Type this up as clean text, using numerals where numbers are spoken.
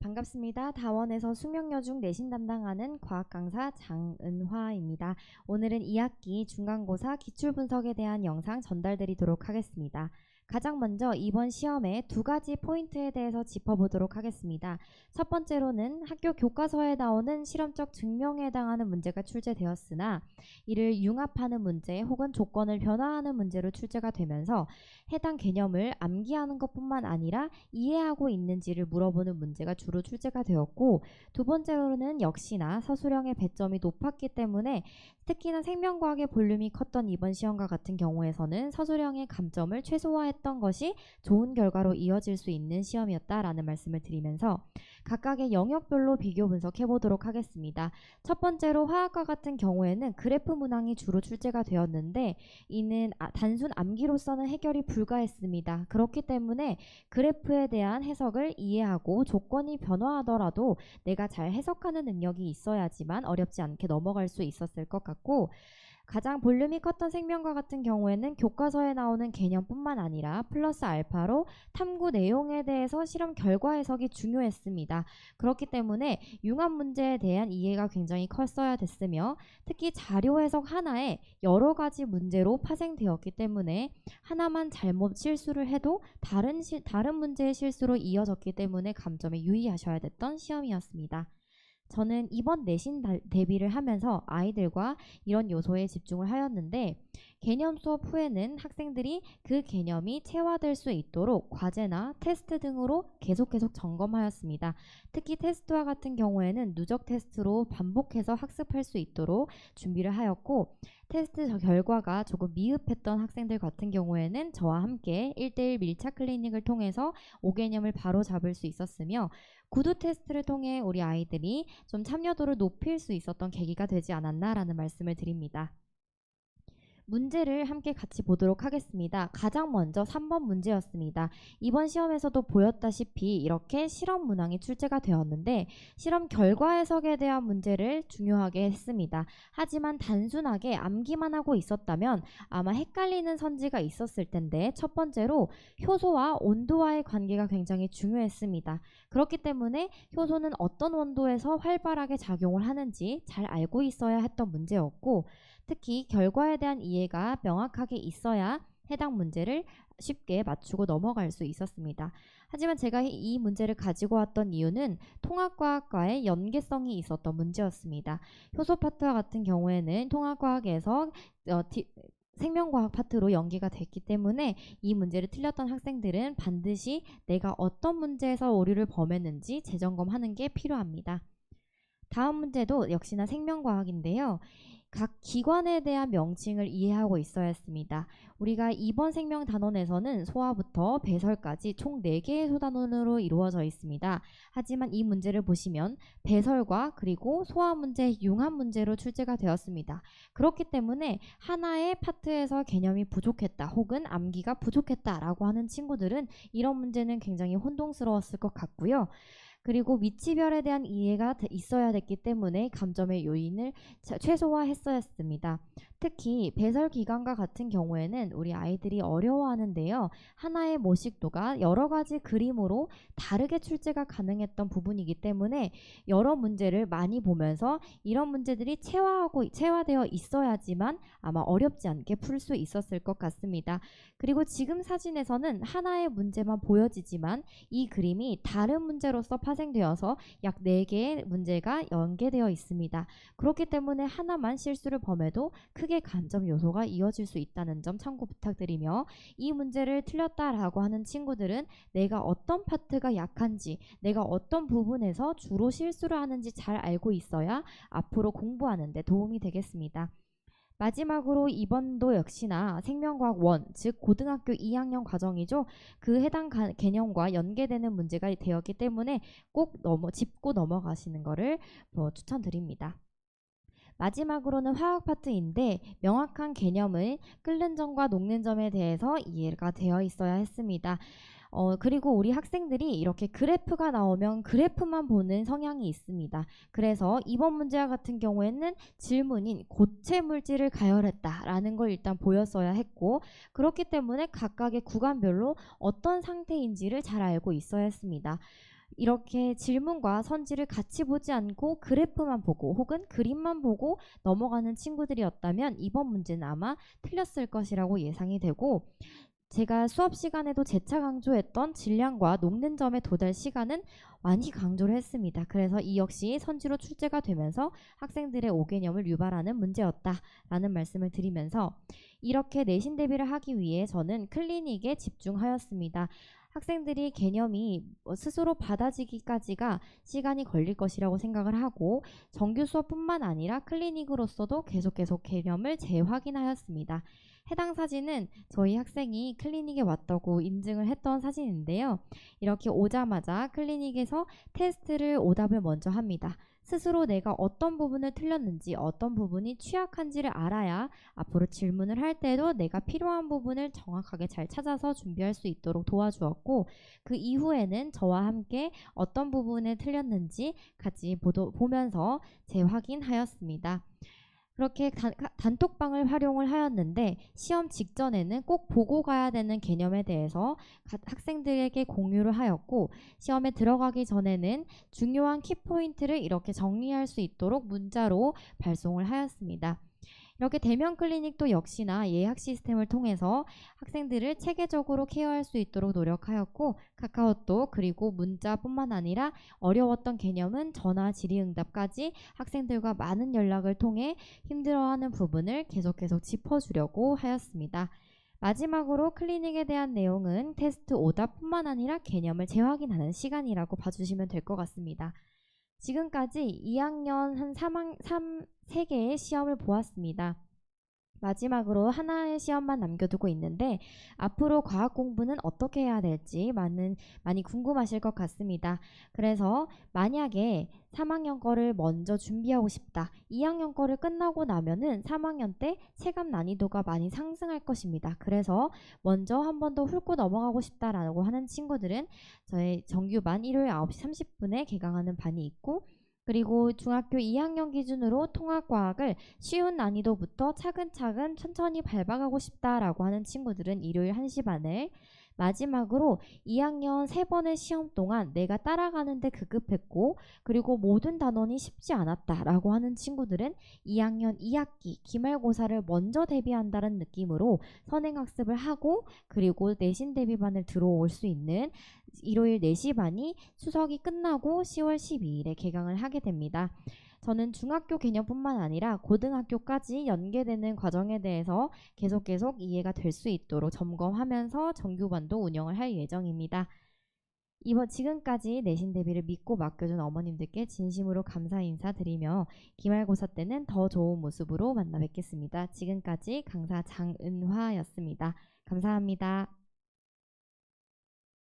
반갑습니다. 다원에서 수명여중 내신 담당하는 과학 강사 장은화입니다. 오늘은 2학기 중간고사 기출분석에 대한 영상 전달드리도록 하겠습니다. 가장 먼저 이번 시험의 두 가지 포인트에 대해서 짚어보도록 하겠습니다. 첫 번째로는 학교 교과서에 나오는 실험적 증명에 해당하는 문제가 출제되었으나 이를 융합하는 문제 혹은 조건을 변화하는 문제로 출제가 되면서 해당 개념을 암기하는 것뿐만 아니라 이해하고 있는지를 물어보는 문제가 주로 출제가 되었고, 두 번째로는 역시나 서술형의 배점이 높았기 때문에 특히나 생명과학의 볼륨이 컸던 이번 시험과 같은 경우에서는 서술형의 감점을 최소화했던 것이 좋은 결과로 이어질 수 있는 시험이었다라는 말씀을 드리면서 각각의 영역별로 비교 분석해 보도록 하겠습니다. 첫 번째로 화학과 같은 경우에는 그래프 문항이 주로 출제가 되었는데 이는 단순 암기로서는 해결이 불가했습니다. 그렇기 때문에 그래프에 대한 해석을 이해하고 조건이 변화하더라도 내가 잘 해석하는 능력이 있어야지만 어렵지 않게 넘어갈 수 있었을 것 같고, 가장 볼륨이 컸던 생명과 같은 경우에는 교과서에 나오는 개념뿐만 아니라 플러스 알파로 탐구 내용에 대해서 실험 결과 해석이 중요했습니다. 그렇기 때문에 융합 문제에 대한 이해가 굉장히 컸어야 됐으며, 특히 자료 해석 하나에 여러 가지 문제로 파생되었기 때문에 하나만 잘못 실수를 해도 다른 문제의 실수로 이어졌기 때문에 감점에 유의하셔야 됐던 시험이었습니다. 저는 이번 내신 대비를 하면서 아이들과 이런 요소에 집중을 하였는데, 개념 수업 후에는 학생들이 그 개념이 체화될 수 있도록 과제나 테스트 등으로 계속 점검하였습니다. 특히 테스트와 같은 경우에는 누적 테스트로 반복해서 학습할 수 있도록 준비를 하였고, 테스트 결과가 조금 미흡했던 학생들 같은 경우에는 저와 함께 1대1 밀착 클리닉을 통해서 5개념을 바로 잡을 수 있었으며, 구두 테스트를 통해 우리 아이들이 좀 참여도를 높일 수 있었던 계기가 되지 않았나라는 말씀을 드립니다. 문제를 함께 같이 보도록 하겠습니다. 가장 먼저 3번 문제였습니다. 이번 시험에서도 보였다시피 이렇게 실험 문항이 출제가 되었는데 실험 결과 해석에 대한 문제를 중요하게 했습니다. 하지만 단순하게 암기만 하고 있었다면 아마 헷갈리는 선지가 있었을 텐데, 첫 번째로 효소와 온도와의 관계가 굉장히 중요했습니다. 그렇기 때문에 효소는 어떤 온도에서 활발하게 작용을 하는지 잘 알고 있어야 했던 문제였고, 특히 결과에 대한 이해가 명확하게 있어야 해당 문제를 쉽게 맞추고 넘어갈 수 있었습니다. 하지만 제가 이 문제를 가지고 왔던 이유는 통합과학과의 연계성이 있었던 문제였습니다. 효소 파트와 같은 경우에는 통합과학에서 생명과학 파트로 연계가 됐기 때문에 이 문제를 틀렸던 학생들은 반드시 내가 어떤 문제에서 오류를 범했는지 재점검하는 게 필요합니다. 다음 문제도 역시나 생명과학인데요. 각 기관에 대한 명칭을 이해하고 있어야 했습니다. 우리가 이번 생명 단원에서는 소화부터 배설까지 총 4개의 소단원으로 이루어져 있습니다. 하지만 이 문제를 보시면 배설과 그리고 소화 문제, 융합 문제로 출제가 되었습니다. 그렇기 때문에 하나의 파트에서 개념이 부족했다 혹은 암기가 부족했다라고 하는 친구들은 이런 문제는 굉장히 혼동스러웠을 것 같고요. 그리고 위치별에 대한 이해가 있어야 됐기 때문에 감점의 요인을 최소화했어야 했습니다. 특히 배설 기관과 같은 경우에는 우리 아이들이 어려워하는데요. 하나의 모식도가 여러 가지 그림으로 다르게 출제가 가능했던 부분이기 때문에 여러 문제를 많이 보면서 이런 문제들이 체화되어 있어야지만 아마 어렵지 않게 풀 수 있었을 것 같습니다. 그리고 지금 사진에서는 하나의 문제만 보여지지만 이 그림이 다른 문제로서 파생되어서 약 4개의 문제가 연계되어 있습니다. 그렇기 때문에 하나만 실수를 범해도 크게 감점 요소가 이어질 수 있다는 점 참고 부탁드리며, 이 문제를 틀렸다라고 하는 친구들은 내가 어떤 파트가 약한지, 내가 어떤 부분에서 주로 실수를 하는지 잘 알고 있어야 앞으로 공부하는 데 도움이 되겠습니다. 마지막으로 이번도 역시나 생명과학 1, 즉 고등학교 2학년 과정이죠. 그 해당 개념과 연계되는 문제가 되었기 때문에 꼭 짚고 넘어가시는 것을 추천드립니다. 마지막으로는 화학 파트인데 명확한 개념을 끓는 점과 녹는 점에 대해서 이해가 되어 있어야 했습니다. 그리고 우리 학생들이 이렇게 그래프가 나오면 그래프만 보는 성향이 있습니다. 그래서 이번 문제와 같은 경우에는 질문인 고체 물질을 가열했다라는 걸 일단 보였어야 했고, 그렇기 때문에 각각의 구간별로 어떤 상태인지를 잘 알고 있어야 했습니다. 이렇게 질문과 선지를 같이 보지 않고 그래프만 보고 혹은 그림만 보고 넘어가는 친구들이었다면 이번 문제는 아마 틀렸을 것이라고 예상이 되고, 제가 수업 시간에도 재차 강조했던 질량과 녹는 점의 도달 시간은 많이 강조를 했습니다. 그래서 이 역시 선지로 출제가 되면서 학생들의 오개념을 유발하는 문제였다라는 말씀을 드리면서, 이렇게 내신 대비를 하기 위해 저는 클리닉에 집중하였습니다. 학생들이 개념이 스스로 받아지기까지가 시간이 걸릴 것이라고 생각을 하고, 정규 수업뿐만 아니라 클리닉으로서도 계속 개념을 재확인하였습니다. 해당 사진은 저희 학생이 클리닉에 왔다고 인증을 했던 사진인데요. 이렇게 오자마자 클리닉에서 테스트를 오답을 먼저 합니다. 스스로 내가 어떤 부분을 틀렸는지, 어떤 부분이 취약한지를 알아야 앞으로 질문을 할 때도 내가 필요한 부분을 정확하게 잘 찾아서 준비할 수 있도록 도와주었고, 그 이후에는 저와 함께 어떤 부분을 틀렸는지 같이 보면서 재확인하였습니다. 그렇게 단톡방을 활용을 하였는데, 시험 직전에는 꼭 보고 가야 되는 개념에 대해서 학생들에게 공유를 하였고, 시험에 들어가기 전에는 중요한 키포인트를 이렇게 정리할 수 있도록 문자로 발송을 하였습니다. 이렇게 대면 클리닉도 역시나 예약 시스템을 통해서 학생들을 체계적으로 케어할 수 있도록 노력하였고, 카카오톡 그리고 문자뿐만 아니라 어려웠던 개념은 전화 질의응답까지 학생들과 많은 연락을 통해 힘들어하는 부분을 계속 짚어주려고 하였습니다. 마지막으로 클리닉에 대한 내용은 테스트 오답뿐만 아니라 개념을 재확인하는 시간이라고 봐주시면 될 것 같습니다. 지금까지 2학년 한 3개의 시험을 보았습니다. 마지막으로 하나의 시험만 남겨두고 있는데, 앞으로 과학 공부는 어떻게 해야 될지 많이 궁금하실 것 같습니다. 그래서 만약에 3학년 거를 먼저 준비하고 싶다, 2학년 거를 끝나고 나면은 3학년 때 체감 난이도가 많이 상승할 것입니다. 그래서 먼저 한 번 더 훑고 넘어가고 싶다라고 하는 친구들은 저희 정규반 일요일 9시 30분에 개강하는 반이 있고, 그리고 중학교 2학년 기준으로 통합과학을 쉬운 난이도부터 차근차근 천천히 밟아가고 싶다라고 하는 친구들은 일요일 1시 반을, 마지막으로 2학년 3번의 시험 동안 내가 따라가는데 급급했고 그리고 모든 단원이 쉽지 않았다라고 하는 친구들은 2학년 2학기 기말고사를 먼저 대비한다는 느낌으로 선행학습을 하고, 그리고 내신 대비반을 들어올 수 있는 일요일 4시 반이 추석이 끝나고 10월 12일에 개강을 하게 됩니다. 저는 중학교 개념뿐만 아니라 고등학교까지 연계되는 과정에 대해서 계속 이해가 될 수 있도록 점검하면서 정규반도 운영을 할 예정입니다. 지금까지 내신 대비를 믿고 맡겨준 어머님들께 진심으로 감사 인사드리며 기말고사 때는 더 좋은 모습으로 만나 뵙겠습니다. 지금까지 강사 장은화였습니다. 감사합니다.